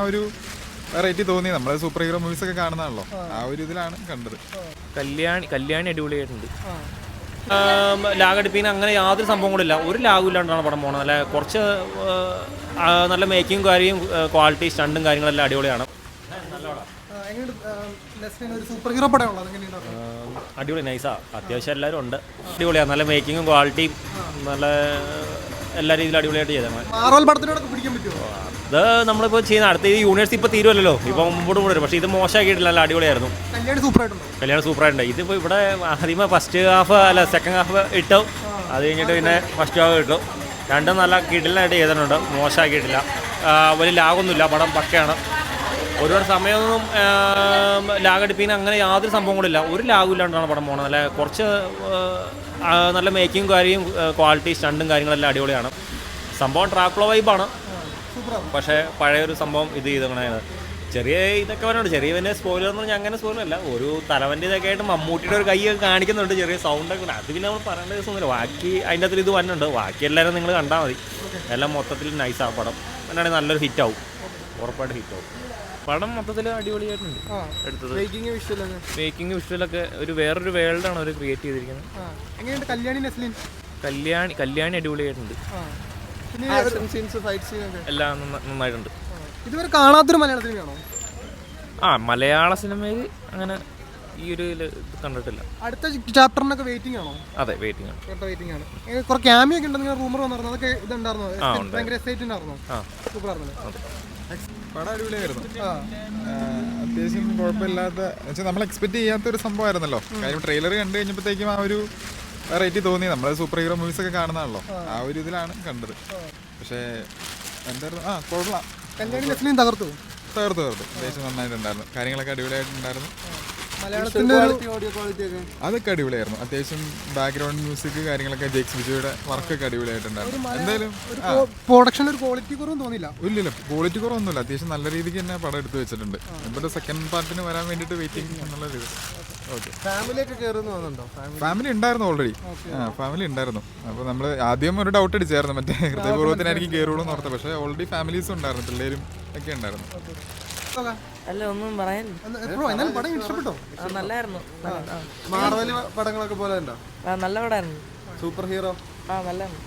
ആ ഒരു വെറൈറ്റി തോന്നി. നമ്മൾ സൂപ്പർ ഹീറോ മൂവീസ് ഒക്കെ കാണുന്നതാണല്ലോ, ആ ഒരു ഇതിലാണ് കണ്ടത്. കല്യാണി അടിപൊളിയായിട്ടുണ്ട്. ലാഗടിപ്പിന് അങ്ങനെ യാതൊരു സംഭവങ്ങളില്ല, ഒരു ലാഗും ഇല്ലാണ്ടാണ് പടം പോകുന്നത്. നല്ല കുറച്ച് നല്ല മേക്കിങ് കാര്യം, ക്വാളിറ്റി സ്റ്റണ്ടും കാര്യങ്ങളെല്ലാം അടിപൊളിയാണ്. സൂപ്പർ ഹീറോ പടം അടിപൊളി നൈസാ, അത്യാവശ്യം എല്ലാവരും ഉണ്ട്. അടിപൊളിയാണ്, നല്ല മേക്കിങ്ങും ക്വാളിറ്റിയും നല്ല എല്ലാ രീതിയിലും അടിപൊളിയായിട്ട് ചെയ്തതാണ്. മാർവൽ പടത്തിനോടൊക്കെ പിടിക്കാൻ പറ്റുമോ? ഇത് നമ്മളിപ്പോൾ ചെയ്യുന്ന അടുത്ത ഈ യൂണിവേഴ്സ് ഇപ്പോൾ തീരുമല്ലോ, ഇപ്പോൾ മുമ്പോട്ട് കൊണ്ടുവരും. പക്ഷേ ഇത് മോശമാക്കിയിട്ടില്ല, നല്ല അടിപൊളിയായിരുന്നു. കല്യാണം സൂപ്പറായിട്ടുണ്ട്. ഇതിപ്പോൾ ഇവിടെ ആദ്യമേ ഫസ്റ്റ് ഹാഫ് അല്ല സെക്കൻഡ് ഹാഫ് ഇട്ടു, അത് കഴിഞ്ഞിട്ട് പിന്നെ ഫസ്റ്റ് ഹാഫ് ഇട്ടു. രണ്ടും നല്ല കിടിലായിട്ട് ചെയ്തിട്ടുണ്ട്, മോശമാക്കിയിട്ടില്ല. വലിയ ലാഗൊന്നുമില്ല, പടം പക്കയാണ്. ഒരുപാട് സമയമൊന്നും ലാഗടിപ്പിന് അങ്ങനെ യാതൊരു സംഭവങ്ങളില്ല, ഒരു ലാഗും ഇല്ലാണ്ടാണ് പടം പോകുന്നത്. നല്ല കുറച്ച് നല്ല മേക്കിങ് കാര്യം, ക്വാളിറ്റി സ്റ്റണ്ടും കാര്യങ്ങളെല്ലാം അടിപൊളിയാണ്. സംഭവം ട്രാക്കുളോ വൈബാണ്, പക്ഷേ പഴയൊരു സംഭവം ഇത് ചെയ്തേക്കണത്. ചെറിയ ഇതൊക്കെ വരുന്നുണ്ട്, ചെറിയ പിന്നെ സ്പോയിലർ എന്ന് പറഞ്ഞാൽ അങ്ങനെ സ്പോയിലല്ല, ഒരു തലവൻ്റെ ഇതൊക്കെ ആയിട്ട് മമ്മൂട്ടിയുടെ ഒരു കൈ കാണിക്കുന്നുണ്ട്, ചെറിയ സൗണ്ടൊക്കെ ഉണ്ട്. അത് പിന്നെ നമ്മൾ പറയേണ്ട ദിവസമൊന്നുമില്ല. ബാക്കി അതിൻ്റെ അകത്തിൽ ഇത് വന്നിട്ടുണ്ട്, ബാക്കി എല്ലാവരും നിങ്ങൾ കണ്ടാൽ മതി. എല്ലാം മൊത്തത്തിൽ നൈസാണ് പടം. എന്നാണെങ്കിൽ നല്ലൊരു ഹിറ്റാവും, ഉറപ്പായിട്ട് ഹിറ്റാവും. പടം മൊത്തത്തിൽ അടിപൊളിയായിട്ടുണ്ട്. എടുത്തത് മേക്കിംഗ് വിഷ്വലൊക്കെ ഒരു വേറൊരു വേൾഡാണ് അവർ ക്രിയേറ്റ് ചെയ്തിരിക്കുന്നത്. കല്യാണി അടിപൊളിയായിട്ടുണ്ട്. എല്ലാം നന്നായിട്ടുണ്ട്. ഇതുവരെ കാണാത്തൊരു മലയാള സിനിമയാണോ? മലയാള സിനിമയിൽ അങ്ങനെ ഈ ഒരു കണ്ടിട്ടില്ല. അടുത്ത ചാപ്റ്ററിനൊക്കെ വെയിറ്റിംഗ് ആണോ? അതെ, വെയിറ്റിംഗ് ആണ്. കുറെ ക്യാമിയോ ഒക്കെ ഉണ്ടെന്ന് റൂമർ വന്നിരുന്നു, അതൊക്കെ ഇതുണ്ടായിരുന്നോ? ഭയങ്കര എക്സൈറ്റിംഗ് ആയിരുന്നോ? പടം അടിപൊളിയായിരുന്നു. അത്യാവശ്യം കുഴപ്പമില്ലാത്ത വെച്ചാൽ നമ്മൾ എക്സ്പെക്ട് ചെയ്യാത്തൊരു സംഭവമായിരുന്നല്ലോ. കാര്യം ട്രെയിലർ കണ്ടു കഴിഞ്ഞപ്പോഴത്തേക്കും ആ ഒരു വെറൈറ്റി തോന്നി. നമ്മൾ സൂപ്പർ ഹീറോ മൂവീസ് ഒക്കെ കാണുന്നതാണല്ലോ, ആ ഒരു ഇതിലാണ് കണ്ടത്. പക്ഷേ എന്തായിരുന്നു, കൊള്ളാം. തകർത്തു അത്യാവശ്യം നന്നായിട്ടുണ്ടായിരുന്നു, കാര്യങ്ങളൊക്കെ അടിപൊളിയായിട്ടുണ്ടായിരുന്നു. അതൊക്കെ അടിപൊളിയായിരുന്നു. അത്യാവശ്യം ബാക്ക്ഗ്രൗണ്ട് മ്യൂസിക് കാര്യങ്ങളൊക്കെ, ജെയ്ക്സ് വിജയുടെ വർക്കൊക്കെ അടിപൊളിയായിട്ടുണ്ടായിരുന്നു. എന്തായാലും പ്രൊഡക്ഷൻ ഒരു ക്വാളിറ്റി കുറവും തോന്നില്ല. ഇല്ലില്ല, ക്വാളിറ്റി കുറവൊന്നുമില്ല. അത്യാവശ്യം നല്ല രീതിക്ക് തന്നെ പടം എടുത്ത് വെച്ചിട്ടുണ്ട്. ഇപ്പോഴത്തെ സെക്കൻഡ് പാർട്ടിന് വരാൻ വേണ്ടിയിട്ട് വെയിറ്റിംഗ് എന്നുള്ള രീതി. ഓക്കെ, ഫാമിലി ഉണ്ടായിരുന്നു ഓൾറെഡി. ഫാമിലി ഉണ്ടായിരുന്നു. അപ്പോൾ നമ്മൾ ആദ്യം ഒരു ഡൗട്ട് അടിച്ചായിരുന്നു, മറ്റേ ഹൃദയപൂർവ്വത്തിനായിരിക്കും കയറുള്ളൂ എന്ന് ഓർത്തത്. പക്ഷേ ഓൾറെഡി ഫാമിലീസും ഉണ്ടായിരുന്നു, പിള്ളേരും ഒക്കെ ഉണ്ടായിരുന്നു. അല്ല, ഒന്നും പറയാൻ ഇഷ്ടപ്പെട്ടോ? നല്ലായിരുന്നു. മാർവൽ പടങ്ങളൊക്കെ പോലെ ഉണ്ടോ? നല്ല പടമായിരുന്നു. സൂപ്പർ ഹീറോ നല്ലായിരുന്നു.